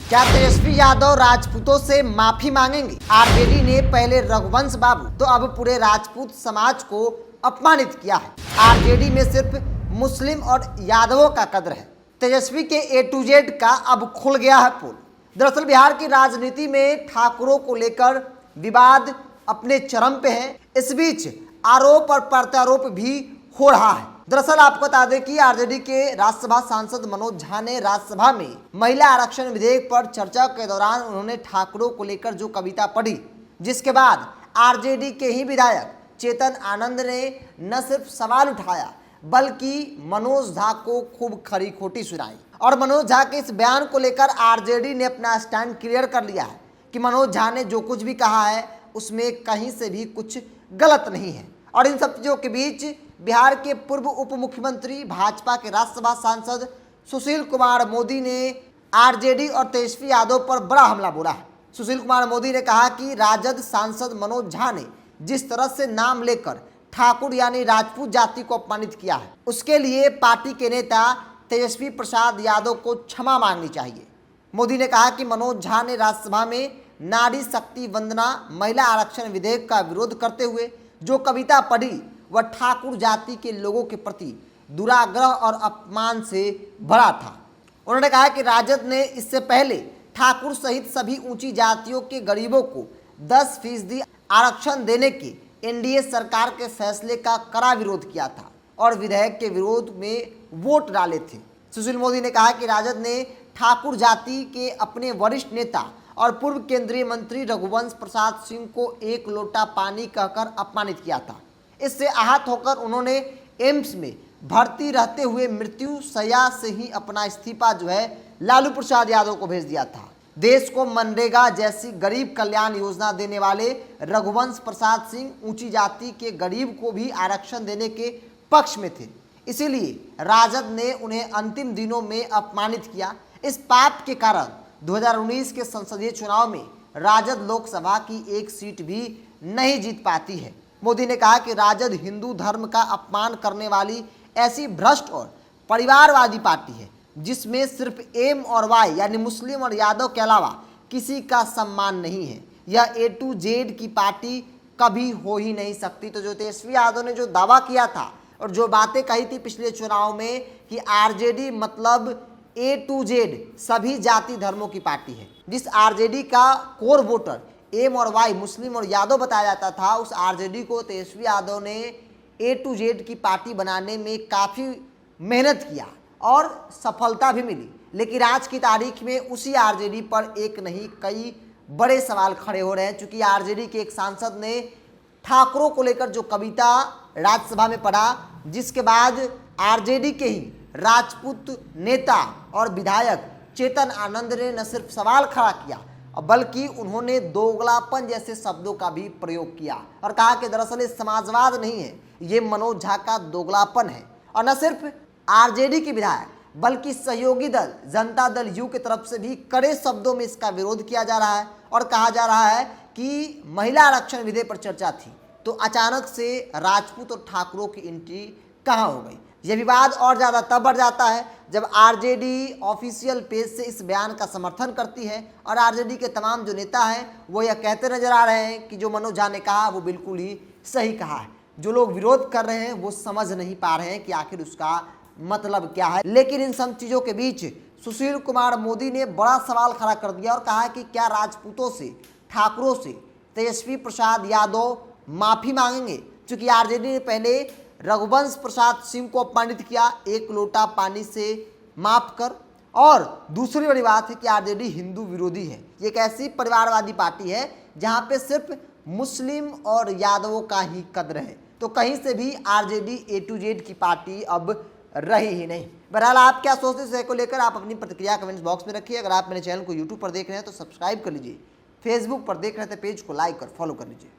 क्या तेजस्वी यादव राजपूतों से माफी मांगेंगे? आरजेडी ने पहले रघुवंश बाबू तो अब पूरे राजपूत समाज को अपमानित किया है। आरजेडी में सिर्फ मुस्लिम और यादवों का कद्र है। तेजस्वी के ए टू जेड का अब खुल गया है पोल। दरअसल बिहार की राजनीति में ठाकुरों को लेकर विवाद अपने चरम पे है। इस बीच आरोप और प्रत्यारोप भी हो रहा है। दरअसल आपको बता दें कि आरजेडी के राज्यसभा सांसद मनोज झा ने राज्यसभा में महिला आरक्षण विधेयक पर चर्चा के दौरान उन्होंने ठाकुरों को लेकर जो कविता पढ़ी, जिसके बाद आरजेडी के ही विधायक चेतन आनंद ने न सिर्फ सवाल उठाया बल्कि मनोज झा को खूब खरी खोटी सुनाई। और मनोज झा के इस बयान को लेकर आरजेडी ने अपना स्टैंड क्लियर कर लिया है कि मनोज झा ने जो कुछ भी कहा है उसमें कहीं से भी कुछ गलत नहीं है। और इन सब चीज़ों के बीच बिहार के पूर्व उप मुख्यमंत्री भाजपा के राज्यसभा सांसद सुशील कुमार मोदी ने आरजेडी और तेजस्वी यादव पर बड़ा हमला बोला है। सुशील कुमार मोदी ने कहा कि राजद सांसद मनोज झा ने जिस तरह से नाम लेकर ठाकुर यानी राजपूत जाति को अपमानित किया है, उसके लिए पार्टी के नेता तेजस्वी प्रसाद यादव को क्षमा मांगनी चाहिए। मोदी ने कहा कि मनोज झा ने राज्यसभा में नारी शक्ति वंदना महिला आरक्षण विधेयक का विरोध करते हुए जो कविता पढ़ी वह ठाकुर जाति के लोगों के प्रति दुराग्रह और अपमान से भरा था। उन्होंने कहा कि राजद ने इससे पहले ठाकुर सहित सभी ऊंची जातियों के गरीबों को 10% आरक्षण देने के एनडीए सरकार के फैसले का कड़ा विरोध किया था और विधेयक के विरोध में वोट डाले थे। सुशील मोदी ने कहा कि राजद ने ठाकुर जाति के अपने वरिष्ठ नेता और पूर्व केंद्रीय मंत्री रघुवंश प्रसाद सिंह को एक लोटा पानी कहकर अपमानित किया था। इससे आहत होकर उन्होंने एम्स में भर्ती रहते हुए मृत्यु शैया से ही अपना इस्तीफा लालू प्रसाद यादव को भेज दिया था। देश को मनरेगा जैसी गरीब कल्याण योजना देने वाले रघुवंश प्रसाद सिंह ऊंची जाति के गरीब को भी आरक्षण देने के पक्ष में थे, इसीलिए राजद ने उन्हें अंतिम दिनों में अपमानित किया। इस पाप के कारण 2019 के संसदीय चुनाव में राजद लोकसभा की एक सीट भी नहीं जीत पाती है। मोदी ने कहा कि राजद हिंदू धर्म का अपमान करने वाली ऐसी भ्रष्ट और परिवारवादी पार्टी है जिसमें सिर्फ एम और वाई यानी मुस्लिम और यादव के अलावा किसी का सम्मान नहीं है। यह ए टू जेड की पार्टी कभी हो ही नहीं सकती। तो जो तेजस्वी यादव ने जो दावा किया था और जो बातें कही थी पिछले चुनाव में कि आरजेडी मतलब ए टू जेड सभी जाति धर्मों की पार्टी है, जिस आरजेडी का कोर वोटर एम और वाई मुस्लिम और यादव बताया जाता था, उस आरजेडी को तेजस्वी यादव ने ए टू जेड की पार्टी बनाने में काफ़ी मेहनत किया और सफलता भी मिली। लेकिन आज की तारीख में उसी आरजेडी पर एक नहीं कई बड़े सवाल खड़े हो रहे हैं, चूँकि आरजेडी के एक सांसद ने ठाकुरों को लेकर जो कविता राज्यसभा में पढ़ा, जिसके बाद आरजेडी के ही राजपूत नेता और विधायक चेतन आनंद ने न सिर्फ सवाल खड़ा किया बल्कि उन्होंने दोगलापन जैसे शब्दों का भी प्रयोग किया और कहा कि दरअसल ये समाजवाद नहीं है, ये मनोज झा का दोगलापन है। और न सिर्फ आरजेडी के विधायक बल्कि सहयोगी दल जनता दल यू की तरफ से भी कड़े शब्दों में इसका विरोध किया जा रहा है और कहा जा रहा है कि महिला आरक्षण विधेयक पर चर्चा थी तो अचानक से राजपूत और ठाकुरों की एंट्री कहाँ हो गई। यह विवाद और ज़्यादा तब बढ़ जाता है जब आरजेडी ऑफिशियल पेज से इस बयान का समर्थन करती है और आरजेडी के तमाम जो नेता हैं वो यह कहते नजर आ रहे हैं कि जो मनोज झा ने कहा वो बिल्कुल ही सही कहा है। जो लोग विरोध कर रहे हैं वो समझ नहीं पा रहे हैं कि आखिर उसका मतलब क्या है। लेकिन इन सब चीज़ों के बीच सुशील कुमार मोदी ने बड़ा सवाल खड़ा कर दिया और कहा कि क्या राजपूतों से ठाकुरों से तेजस्वी प्रसाद यादव माफ़ी मांगेंगे, क्योंकि आरजेडी ने पहले रघुवंश प्रसाद सिंह को अपमानित किया एक लोटा पानी से माफ कर। और दूसरी बड़ी बात है कि आरजेडी हिंदू विरोधी है। ये एक ऐसी परिवारवादी पार्टी है जहां पे सिर्फ मुस्लिम और यादवों का ही कद्र है। तो कहीं से भी आरजेडी ए टू जेड की पार्टी अब रही ही नहीं। बहरहाल आप क्या सोचते हैं इस को लेकर, आप अपनी प्रतिक्रिया कमेंट्स बॉक्स में रखिए। अगर आप मेरे चैनल को यूट्यूब पर देख रहे हैं तो सब्सक्राइब कर लीजिए, फेसबुक पर देख रहे हैं तो पेज को लाइक और फॉलो कर लीजिए।